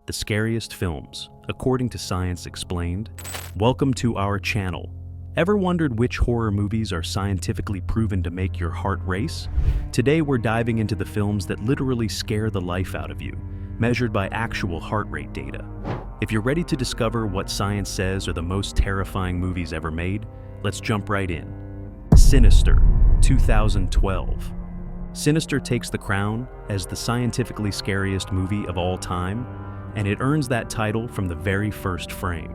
the scariest films, according to Science Explained. Welcome to our channel. Ever wondered which horror movies are scientifically proven to make your heart race? Today we're diving into the films that literally scare the life out of you, measured by actual heart rate data. If you're ready to discover what science says are the most terrifying movies ever made, let's jump right in. Sinister, 2012. Sinister takes the crown as the scientifically scariest movie of all time, and it earns that title from the very first frame.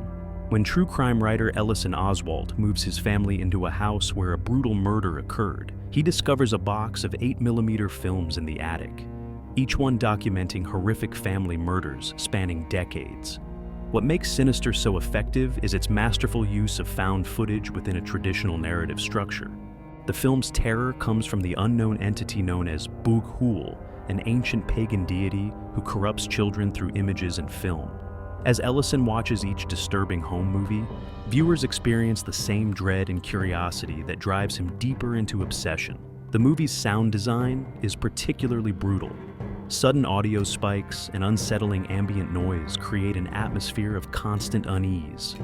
When true crime writer Ellison Oswald moves his family into a house where a brutal murder occurred, he discovers a box of 8mm films in the attic, each one documenting horrific family murders spanning decades. What makes Sinister so effective is its masterful use of found footage within a traditional narrative structure. The film's terror comes from the unknown entity known as Bug-Hul, an ancient pagan deity who corrupts children through images and film. As Ellison watches each disturbing home movie, viewers experience the same dread and curiosity that drives him deeper into obsession. The movie's sound design is particularly brutal. Sudden audio spikes and unsettling ambient noise create an atmosphere of constant unease.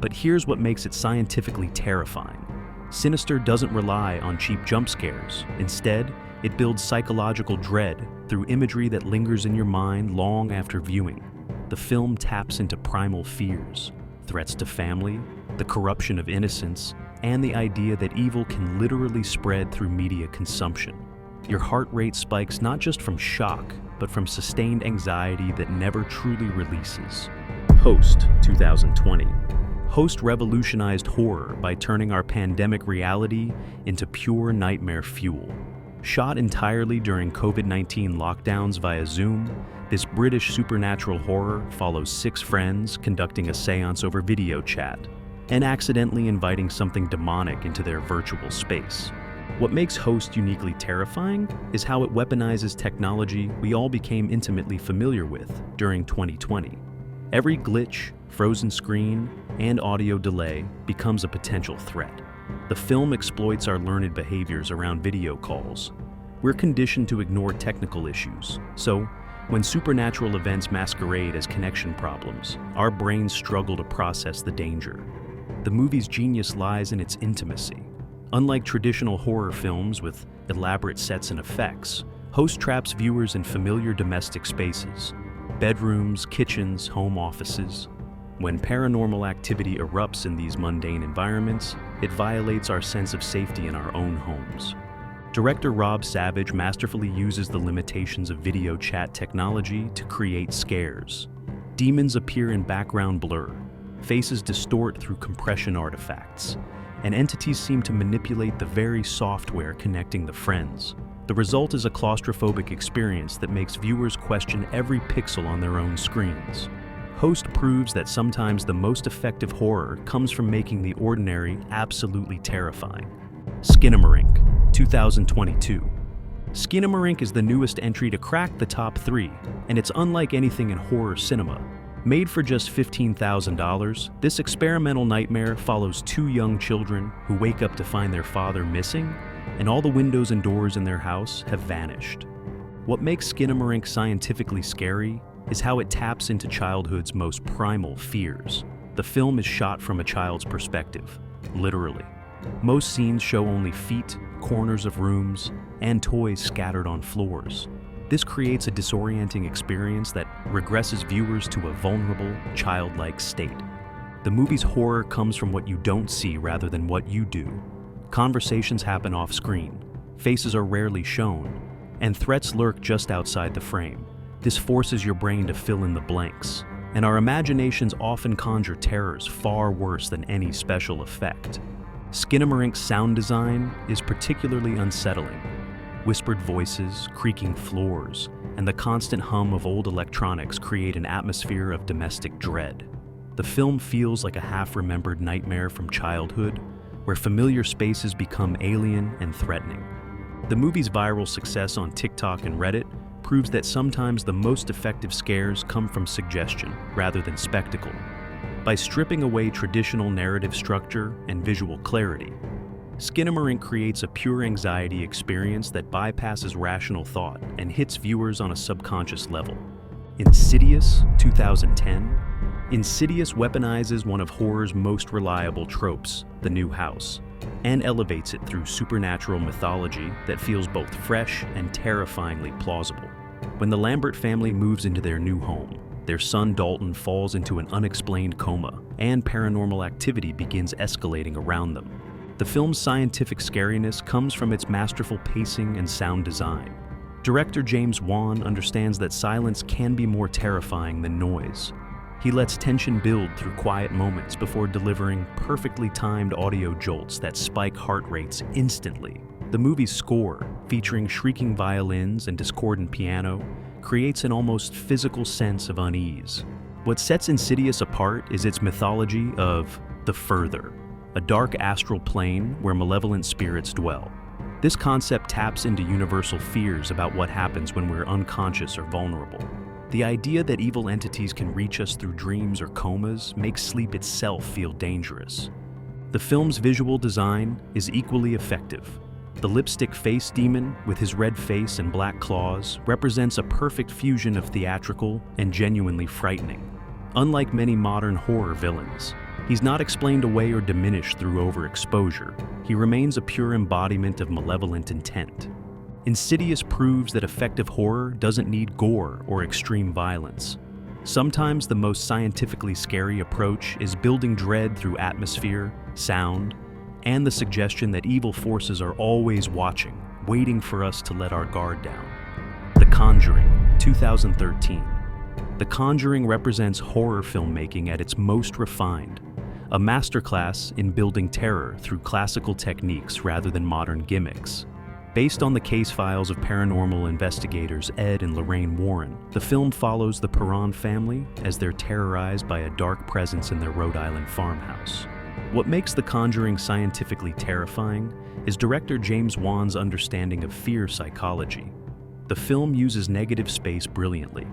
But here's what makes it scientifically terrifying. Sinister doesn't rely on cheap jump scares. Instead, it builds psychological dread through imagery that lingers in your mind long after viewing. The film taps into primal fears, threats to family, the corruption of innocence, and the idea that evil can literally spread through media consumption. Your heart rate spikes not just from shock, but from sustained anxiety that never truly releases. Host, 2020. Host revolutionized horror by turning our pandemic reality into pure nightmare fuel. Shot entirely during COVID-19 lockdowns via Zoom, this British supernatural horror follows 6 friends conducting a seance over video chat and accidentally inviting something demonic into their virtual space. What makes Host uniquely terrifying is how it weaponizes technology we all became intimately familiar with during 2020. Every glitch, frozen screen, and audio delay becomes a potential threat. The film exploits our learned behaviors around video calls. We're conditioned to ignore technical issues, so when supernatural events masquerade as connection problems, our brains struggle to process the danger. The movie's genius lies in its intimacy. Unlike traditional horror films with elaborate sets and effects, Host traps viewers in familiar domestic spaces: bedrooms, kitchens, home offices. When paranormal activity erupts in these mundane environments, it violates our sense of safety in our own homes. Director Rob Savage masterfully uses the limitations of video chat technology to create scares. Demons appear in background blur, faces distort through compression artifacts, and entities seem to manipulate the very software connecting the friends. The result is a claustrophobic experience that makes viewers question every pixel on their own screens. Host proves that sometimes the most effective horror comes from making the ordinary absolutely terrifying. Skinamarink, 2022. Skinamarink is the newest entry to crack the top 3, and it's unlike anything in horror cinema. Made for just $15,000, this experimental nightmare follows 2 young children who wake up to find their father missing, and all the windows and doors in their house have vanished. What makes Skinamarink scientifically scary is how it taps into childhood's most primal fears. The film is shot from a child's perspective, literally. Most scenes show only feet, corners of rooms, and toys scattered on floors. This creates a disorienting experience that regresses viewers to a vulnerable, childlike state. The movie's horror comes from what you don't see rather than what you do. Conversations happen off-screen, faces are rarely shown, and threats lurk just outside the frame. This forces your brain to fill in the blanks, and our imaginations often conjure terrors far worse than any special effect. Skinamarink's sound design is particularly unsettling. Whispered voices, creaking floors, and the constant hum of old electronics create an atmosphere of domestic dread. The film feels like a half-remembered nightmare from childhood, where familiar spaces become alien and threatening. The movie's viral success on TikTok and Reddit proves that sometimes the most effective scares come from suggestion rather than spectacle. By stripping away traditional narrative structure and visual clarity, Skinamarink creates a pure anxiety experience that bypasses rational thought and hits viewers on a subconscious level. Insidious, 2010. Insidious weaponizes one of horror's most reliable tropes, the new house, and elevates it through supernatural mythology that feels both fresh and terrifyingly plausible. When the Lambert family moves into their new home, their son Dalton falls into an unexplained coma, and paranormal activity begins escalating around them. The film's scientific scariness comes from its masterful pacing and sound design. Director James Wan understands that silence can be more terrifying than noise. He lets tension build through quiet moments before delivering perfectly timed audio jolts that spike heart rates instantly. The movie's score, featuring shrieking violins and discordant piano, creates an almost physical sense of unease. What sets Insidious apart is its mythology of the further, a dark astral plane where malevolent spirits dwell. This concept taps into universal fears about what happens when we're unconscious or vulnerable. The idea that evil entities can reach us through dreams or comas makes sleep itself feel dangerous. The film's visual design is equally effective. The lipstick face demon, with his red face and black claws, represents a perfect fusion of theatrical and genuinely frightening. Unlike many modern horror villains, he's not explained away or diminished through overexposure. He remains a pure embodiment of malevolent intent. Insidious proves that effective horror doesn't need gore or extreme violence. Sometimes the most scientifically scary approach is building dread through atmosphere, sound, and the suggestion that evil forces are always watching, waiting for us to let our guard down. The Conjuring, 2013. The Conjuring represents horror filmmaking at its most refined, a masterclass in building terror through classical techniques rather than modern gimmicks. Based on the case files of paranormal investigators Ed and Lorraine Warren, the film follows the Perron family as they're terrorized by a dark presence in their Rhode Island farmhouse. What makes The Conjuring scientifically terrifying is director James Wan's understanding of fear psychology. The film uses negative space brilliantly.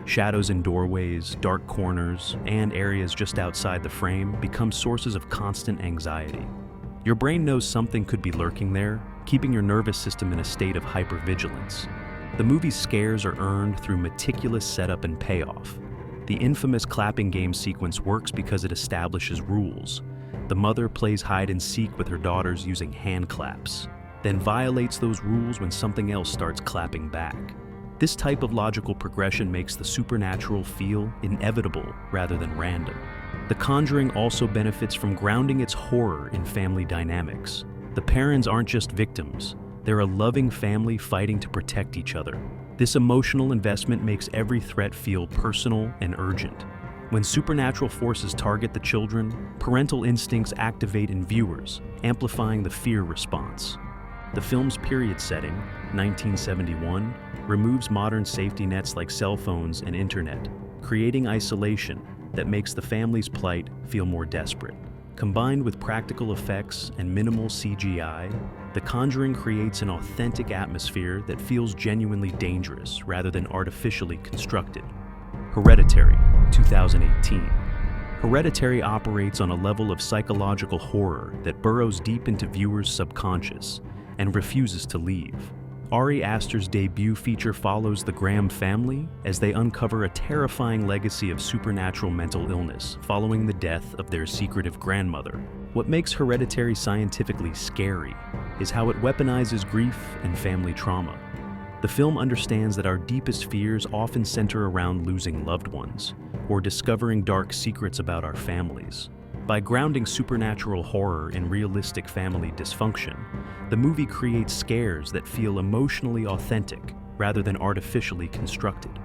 Shadows in doorways, dark corners, and areas just outside the frame become sources of constant anxiety. Your brain knows something could be lurking there, keeping your nervous system in a state of hypervigilance. The movie's scares are earned through meticulous setup and payoff. The infamous clapping game sequence works because it establishes rules. The mother plays hide and seek with her daughters using hand claps, then violates those rules when something else starts clapping back. This type of logical progression makes the supernatural feel inevitable rather than random. The Conjuring also benefits from grounding its horror in family dynamics. The Perrons aren't just victims, they're a loving family fighting to protect each other. This emotional investment makes every threat feel personal and urgent. When supernatural forces target the children, parental instincts activate in viewers, amplifying the fear response. The film's period setting, 1971, removes modern safety nets like cell phones and internet, creating isolation that makes the family's plight feel more desperate. Combined with practical effects and minimal CGI, The Conjuring creates an authentic atmosphere that feels genuinely dangerous rather than artificially constructed. Hereditary, 2018. Hereditary operates on a level of psychological horror that burrows deep into viewers' subconscious and refuses to leave. Ari Aster's debut feature follows the Graham family as they uncover a terrifying legacy of supernatural mental illness following the death of their secretive grandmother. What makes Hereditary scientifically scary is how it weaponizes grief and family trauma. The film understands that our deepest fears often center around losing loved ones or discovering dark secrets about our families. By grounding supernatural horror in realistic family dysfunction, the movie creates scares that feel emotionally authentic rather than artificially constructed.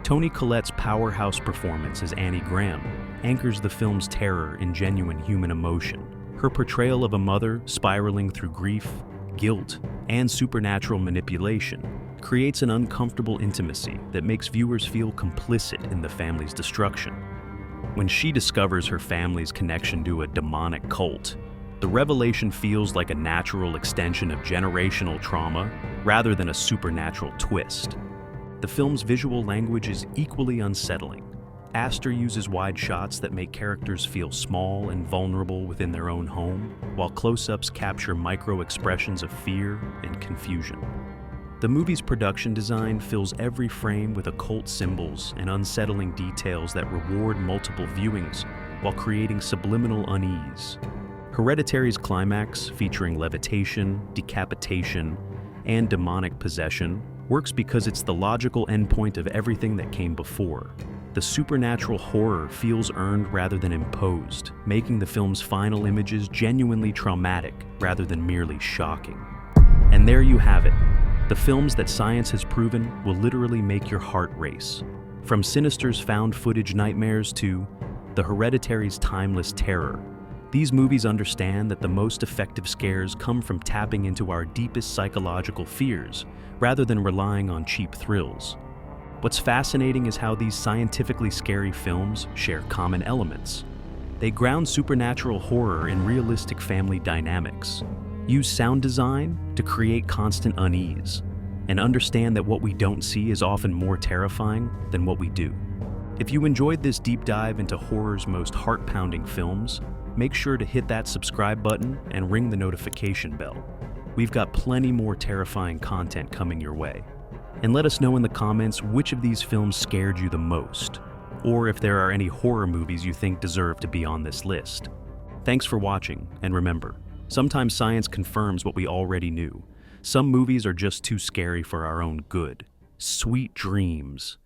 Toni Collette's powerhouse performance as Annie Graham anchors the film's terror in genuine human emotion. Her portrayal of a mother spiraling through grief, guilt, and supernatural manipulation creates an uncomfortable intimacy that makes viewers feel complicit in the family's destruction. When she discovers her family's connection to a demonic cult, the revelation feels like a natural extension of generational trauma rather than a supernatural twist. The film's visual language is equally unsettling. Aster uses wide shots that make characters feel small and vulnerable within their own home, while close-ups capture micro-expressions of fear and confusion. The movie's production design fills every frame with occult symbols and unsettling details that reward multiple viewings while creating subliminal unease. Hereditary's climax, featuring levitation, decapitation, and demonic possession, works because it's the logical endpoint of everything that came before. The supernatural horror feels earned rather than imposed, making the film's final images genuinely traumatic rather than merely shocking. And there you have it. The films that science has proven will literally make your heart race. From Sinister's found footage nightmares to The Hereditary's timeless terror, these movies understand that the most effective scares come from tapping into our deepest psychological fears rather than relying on cheap thrills. What's fascinating is how these scientifically scary films share common elements. They ground supernatural horror in realistic family dynamics, use sound design to create constant unease, and understand that what we don't see is often more terrifying than what we do. If you enjoyed this deep dive into horror's most heart-pounding films, make sure to hit that subscribe button and ring the notification bell. We've got plenty more terrifying content coming your way. And let us know in the comments which of these films scared you the most, or if there are any horror movies you think deserve to be on this list. Thanks for watching, and remember, sometimes science confirms what we already knew. Some movies are just too scary for our own good. Sweet dreams.